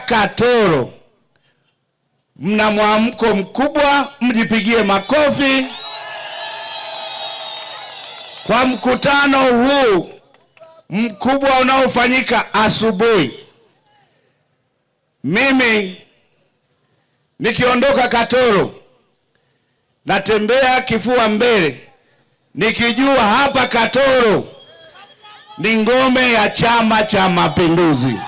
Katoro, mna mwamko mkubwa, mjipigie makofi kwa mkutano huu mkubwa unaofanyika asubuhi. Mimi nikiondoka Katoro natembea kifua mbele, nikijua hapa Katoro ni ngome ya Chama cha Mapinduzi.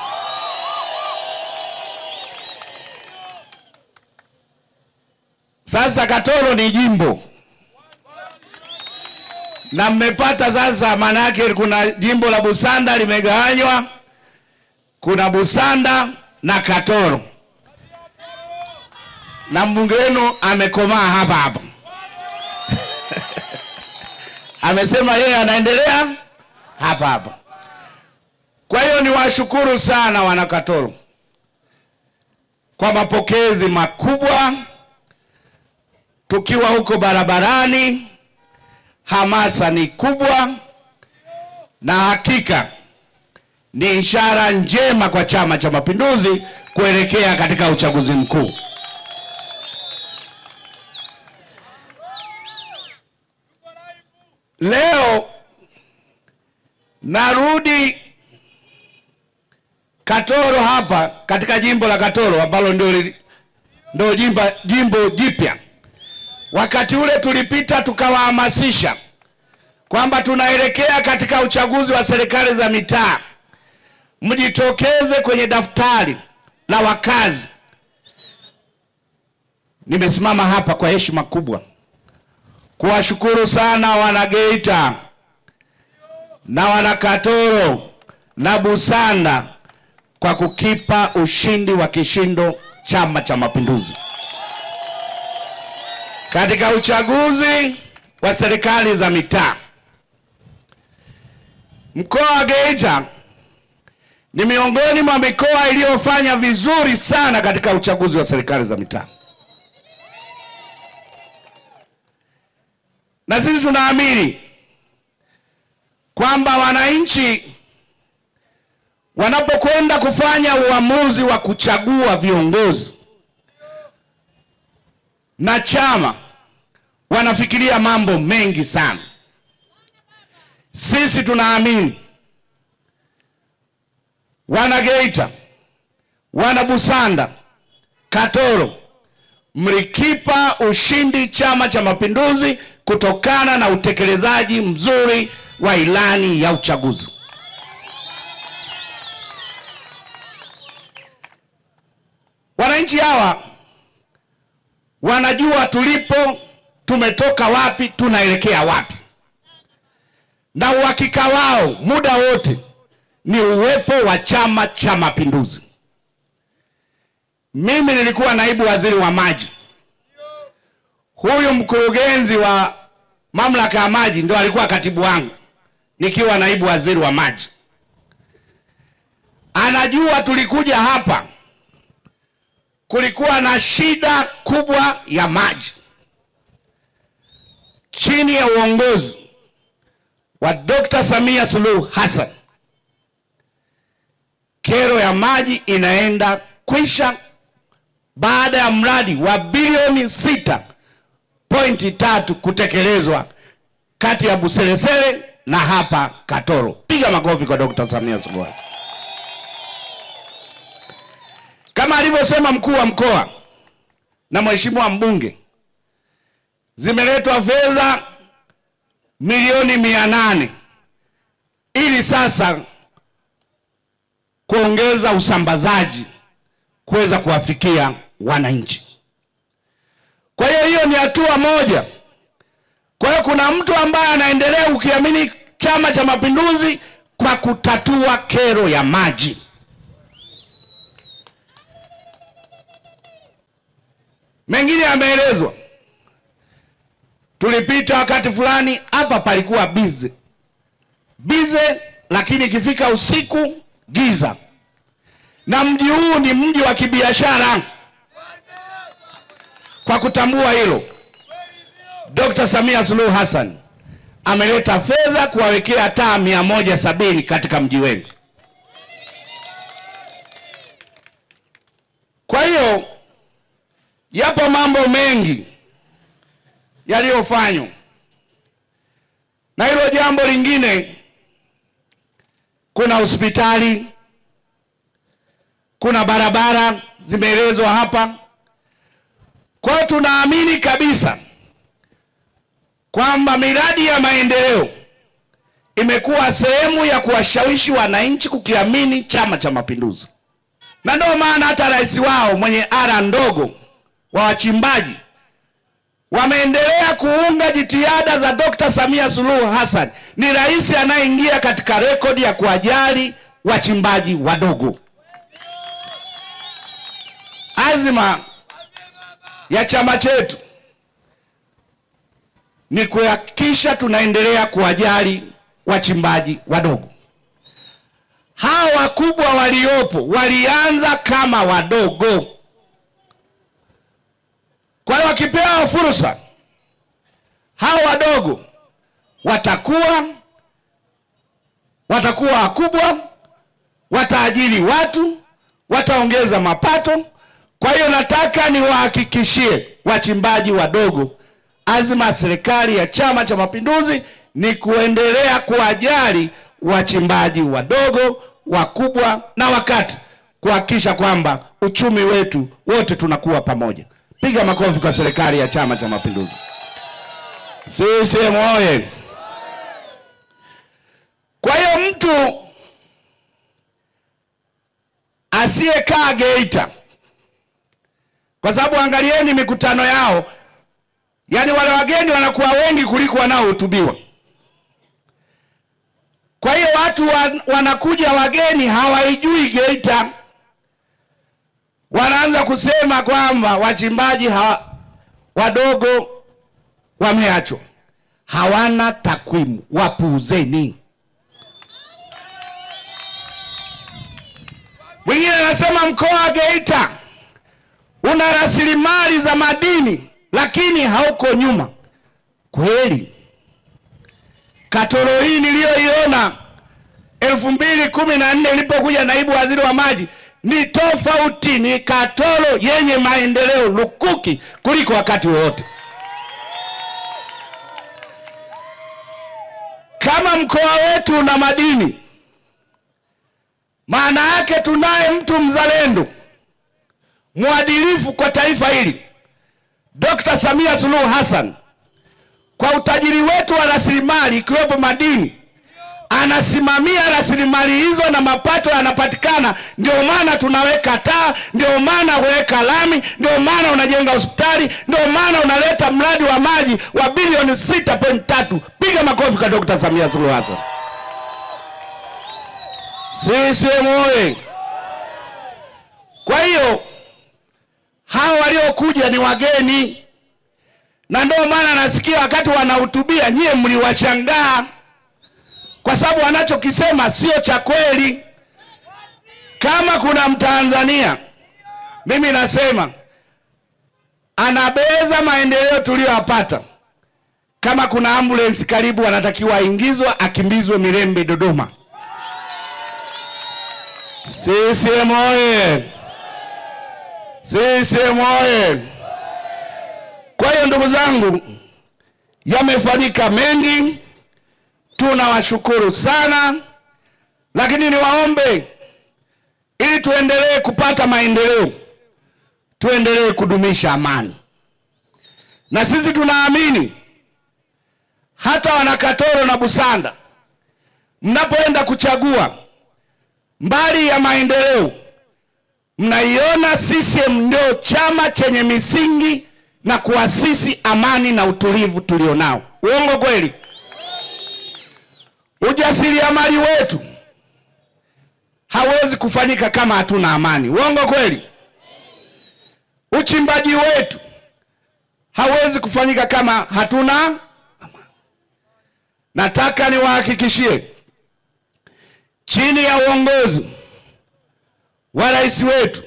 Sasa Katoro ni jimbo, na mmepata sasa, maana yake kuna jimbo la Busanda limegawanywa, kuna Busanda na Katoro, na mbunge wenu amekomaa hapa hapa. Amesema yeye anaendelea hapa hapa. Kwa hiyo niwashukuru sana wana Katoro kwa mapokezi makubwa. Tukiwa huko barabarani, hamasa ni kubwa, na hakika ni ishara njema kwa Chama cha Mapinduzi kuelekea katika uchaguzi mkuu. Leo narudi Katoro hapa katika jimbo la Katoro ambalo ndio jimbo jipya. Wakati ule tulipita tukawahamasisha kwamba tunaelekea katika uchaguzi wa serikali za mitaa. Mjitokeze kwenye daftari la wakazi. Nimesimama hapa kwa heshima kubwa kuwashukuru sana wana Geita na wana Katoro na Busanda kwa kukipa ushindi wa kishindo Chama cha Mapinduzi katika uchaguzi wa serikali za mitaa. Mkoa wa Geita ni miongoni mwa mikoa iliyofanya vizuri sana katika uchaguzi wa serikali za mitaa. Na sisi tunaamini kwamba wananchi wanapokwenda kufanya uamuzi wa kuchagua viongozi na chama, wanafikiria mambo mengi sana. Sisi tunaamini wana Geita, wana Busanda, Katoro, mlikipa ushindi Chama cha Mapinduzi kutokana na utekelezaji mzuri wa ilani ya uchaguzi. Wananchi hawa wanajua tulipo, tumetoka wapi, tunaelekea wapi. Na uhakika wao muda wote ni uwepo wa Chama cha Mapinduzi. Mimi nilikuwa naibu waziri wa maji. Huyu mkurugenzi wa mamlaka ya maji ndio alikuwa katibu wangu nikiwa naibu waziri wa maji. Anajua tulikuja hapa, kulikuwa na shida kubwa ya maji. Chini ya uongozi wa Dr. Samia Suluhu Hassan, kero ya maji inaenda kwisha baada ya mradi wa bilioni 6.3 kutekelezwa kati ya Buselesele na hapa Katoro. Piga makofi kwa Dr. Samia Suluhu Hassan. Kama alivyosema mkuu wa mkoa na mheshimiwa mbunge, zimeletwa fedha milioni 800 ili sasa kuongeza usambazaji kuweza kuwafikia wananchi. Kwa hiyo hiyo ni hatua moja. Kwa hiyo kuna mtu ambaye anaendelea ukiamini Chama cha Mapinduzi kwa kutatua kero ya maji. Mengine yameelezwa. Tulipita wakati fulani hapa palikuwa bize, lakini ikifika usiku giza. Na mji huu ni mji wa kibiashara. Kwa kutambua hilo, Dr. Samia Suluhu Hassan ameleta fedha kuwawekea taa 170 katika mji wenu. hiyo yapo mambo mengi yaliyofanywa, na hilo jambo lingine, kuna hospitali, kuna barabara zimeelezwa hapa. Kwa hiyo tunaamini kabisa kwamba miradi ya maendeleo imekuwa sehemu ya kuwashawishi wananchi kukiamini Chama cha Mapinduzi. Na ndio maana hata rais wao mwenye ara ndogo wa wachimbaji wameendelea kuunga jitihada za Dr. Samia Suluhu Hassan. Ni rais anayeingia katika rekodi ya kuwajali wachimbaji wadogo. Azima ya chama chetu ni kuhakikisha tunaendelea kuwajali wachimbaji wadogo. Hawa wakubwa waliopo walianza kama wadogo. Kwa hiyo wakipewa fursa, hawa wadogo watakuwa wakubwa, wataajiri watu, wataongeza mapato. Kwa hiyo nataka niwahakikishie wachimbaji wadogo, azima ya serikali ya Chama cha Mapinduzi ni kuendelea kuwajali wachimbaji wadogo, wakubwa na wakati, kuhakikisha kwamba uchumi wetu wote tunakuwa pamoja. Piga makofi kwa serikali ya Chama cha Mapinduzi. CCM oye! Kwa hiyo mtu asiyekaa Geita, kwa sababu angalieni mikutano yao, yani wale wageni wanakuwa wengi kuliko wanaohutubiwa. Kwa hiyo watu wanakuja wageni hawaijui Geita, wanaanza kusema kwamba wachimbaji wadogo wameachwa. Hawana takwimu, wapuuzeni. Mwingine anasema mkoa wa Geita una rasilimali za madini lakini hauko nyuma. Kweli? Katoro hii niliyoiona 2014 nilipokuja naibu waziri wa maji ni tofauti, ni Katoro yenye maendeleo lukuki kuliko wakati wote. Kama mkoa wetu una madini, maana yake tunaye mtu mzalendo, mwadilifu kwa taifa hili, Dr. Samia Suluhu Hassan. Kwa utajiri wetu wa rasilimali ikiwepo madini, anasimamia rasilimali hizo na mapato yanapatikana. Ndio maana tunaweka taa, ndio maana unaweka lami, ndio maana unajenga hospitali, ndio maana unaleta mradi wa maji wa bilioni 6.3. Piga makofi kwa Dr. Samia Suluhu Hassan. CCM oye! Kwa hiyo hao waliokuja ni wageni, na ndio maana nasikia wakati wanahutubia nyie mliwashangaa, kwa sababu wanachokisema sio cha kweli. Kama kuna Mtanzania, mimi nasema anabeza maendeleo tuliyopata, kama kuna ambulance karibu anatakiwa aingizwe, akimbizwe Mirembe Dodoma. CCM oye! CCM oye! Kwa hiyo ndugu zangu, yamefanyika mengi, tunawashukuru sana, lakini niwaombe, ili tuendelee kupata maendeleo, tuendelee kudumisha amani. Na sisi tunaamini hata Wanakatoro na Busanda, mnapoenda kuchagua, mbali ya maendeleo, mnaiona CCM ndio chama chenye misingi na kuasisi amani na utulivu tulionao. Uongo kweli? Ujasiriamali wetu hawezi kufanyika kama hatuna amani. Uongo kweli? Uchimbaji wetu hawezi kufanyika kama hatuna amani. Nataka niwahakikishie, chini ya uongozi wa rais wetu,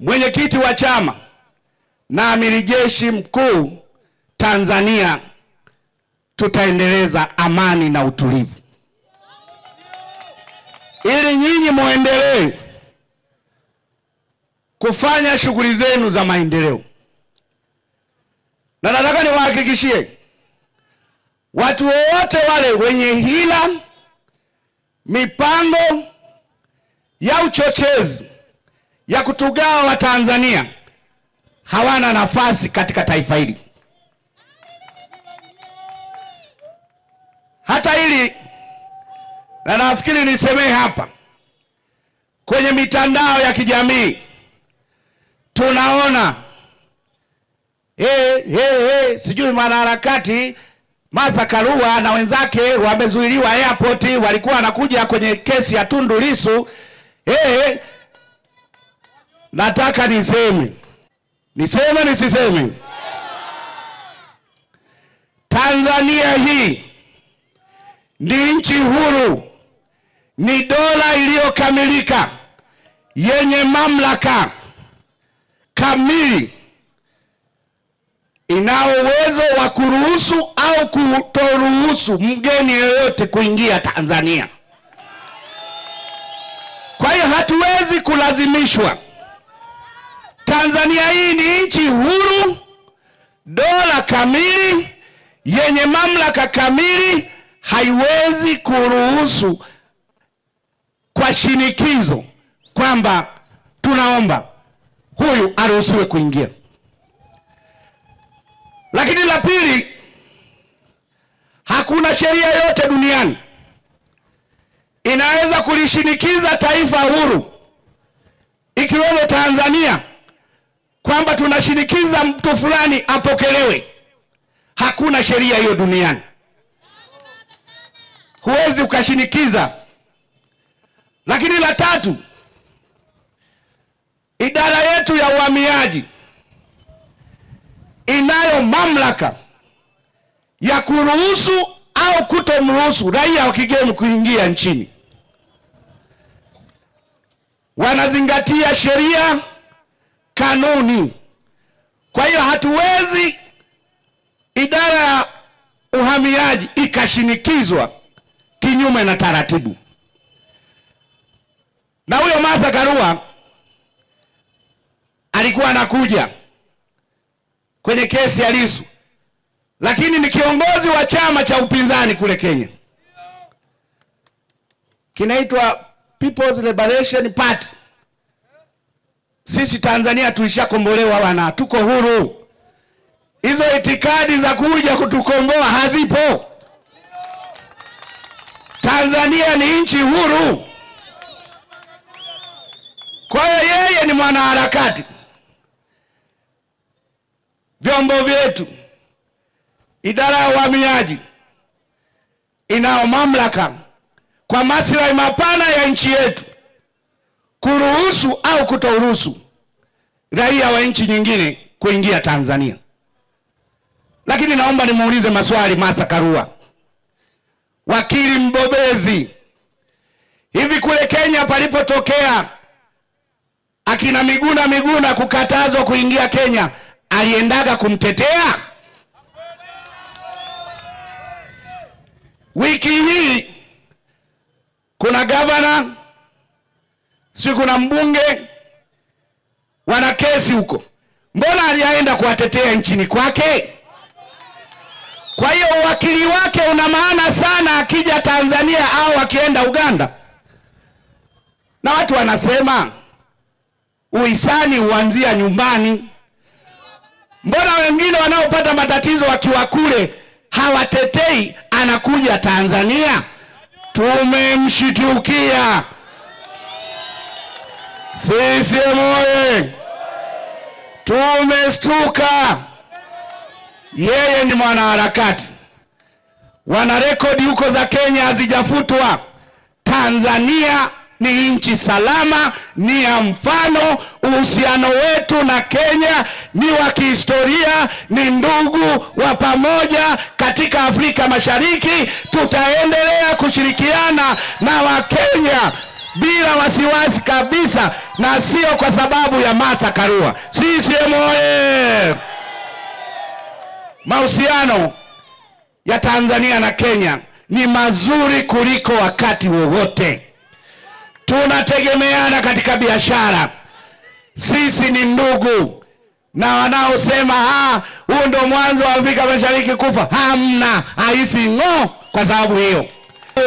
mwenyekiti wa chama na amiri jeshi mkuu, Tanzania tutaendeleza amani na utulivu, ili nyinyi muendelee kufanya shughuli zenu za maendeleo. Na nataka niwahakikishie watu wote wale wenye hila, mipango ya uchochezi ya kutugawa wa Tanzania hawana nafasi katika taifa hili. Hata hili, na nafikiri nisemee hapa, kwenye mitandao ya kijamii tunaona sijui mwanaharakati Martha Karua na wenzake wamezuiliwa airport, walikuwa wanakuja kwenye kesi ya Tundu Lissu. Nataka niseme nisiseme, Tanzania hii ni nchi huru, ni dola iliyokamilika yenye mamlaka kamili, ina uwezo wa kuruhusu au kutoruhusu mgeni yeyote kuingia Tanzania. Kwa hiyo hatuwezi kulazimishwa. Tanzania hii ni nchi huru, dola kamili, yenye mamlaka kamili, haiwezi kuruhusu kwa shinikizo kwamba tunaomba huyu aruhusiwe kuingia. Lakini la pili, hakuna sheria yote duniani inaweza kulishinikiza taifa huru ikiwemo Tanzania kwamba tunashinikiza mtu fulani apokelewe. Hakuna sheria hiyo duniani. Huwezi ukashinikiza. Lakini la tatu, idara yetu ya uhamiaji inayo mamlaka ya kuruhusu au kutomruhusu raia wa kigeni kuingia nchini. Wanazingatia sheria, kanuni. Kwa hiyo hatuwezi idara ya uhamiaji ikashinikizwa kinyume na taratibu. Na huyo Martha Karua alikuwa anakuja kwenye kesi ya Lissu, lakini ni kiongozi wa chama cha upinzani kule Kenya, kinaitwa People's Liberation Party. Sisi Tanzania tulishakombolewa bwana, tuko huru. Hizo itikadi za kuja kutukomboa hazipo. Tanzania ni nchi huru. Kwa hiyo yeye ni mwanaharakati. Vyombo vyetu, idara ya uhamiaji inao mamlaka kwa maslahi mapana ya nchi yetu kuruhusu au kutoruhusu raia wa nchi nyingine kuingia Tanzania. Lakini naomba nimuulize maswali Martha Karua, wakili mbobezi. Hivi kule Kenya palipotokea akina Miguna kukatazwa kuingia Kenya, aliendaga kumtetea? Wiki hii kuna gavana, kuna mbunge wana kesi huko. Mbona alienda kuwatetea nchini kwake? Kwa hiyo wakili wake una maana sana akija Tanzania au akienda Uganda. Na watu wanasema uhisani huanzia nyumbani. Mbona wengine wanaopata matatizo wakiwa kule hawatetei, anakuja Tanzania? Tumemshitukia. CCM oye! Tumestuka. Yeye ni mwanaharakati. Wana rekodi huko za Kenya hazijafutwa. Tanzania ni nchi salama, ni ya mfano. Uhusiano wetu na Kenya ni wa kihistoria, ni ndugu wa pamoja katika Afrika Mashariki. Tutaendelea kushirikiana na Wakenya bila wasiwasi kabisa, na sio kwa sababu ya Martha Karua. CCM oye! Mahusiano ya Tanzania na Kenya ni mazuri kuliko wakati wowote. Tunategemeana katika biashara. sisi ni ndugu. Na wanaosema huu ndo mwanzo wa Afrika Mashariki kufa, hamna, haifi ngo kwa sababu hiyo.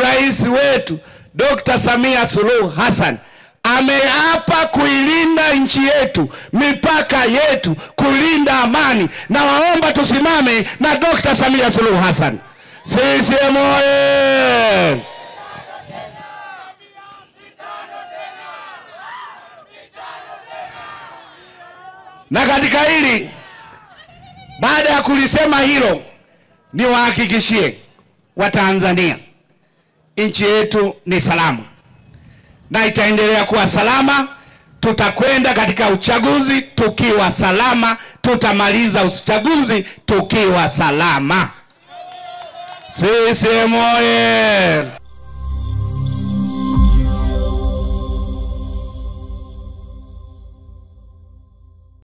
Rais wetu Dr. Samia Suluhu Hassan ameapa kuilinda nchi yetu, mipaka yetu, kulinda amani, na waomba tusimame na Dr. Samia Suluhu Hassan. CCM oye! Na katika hili, baada ya kulisema hilo, niwahakikishie Watanzania nchi yetu ni salama na itaendelea kuwa salama. Tutakwenda katika uchaguzi tukiwa salama, tutamaliza uchaguzi tukiwa salama. CCM oye!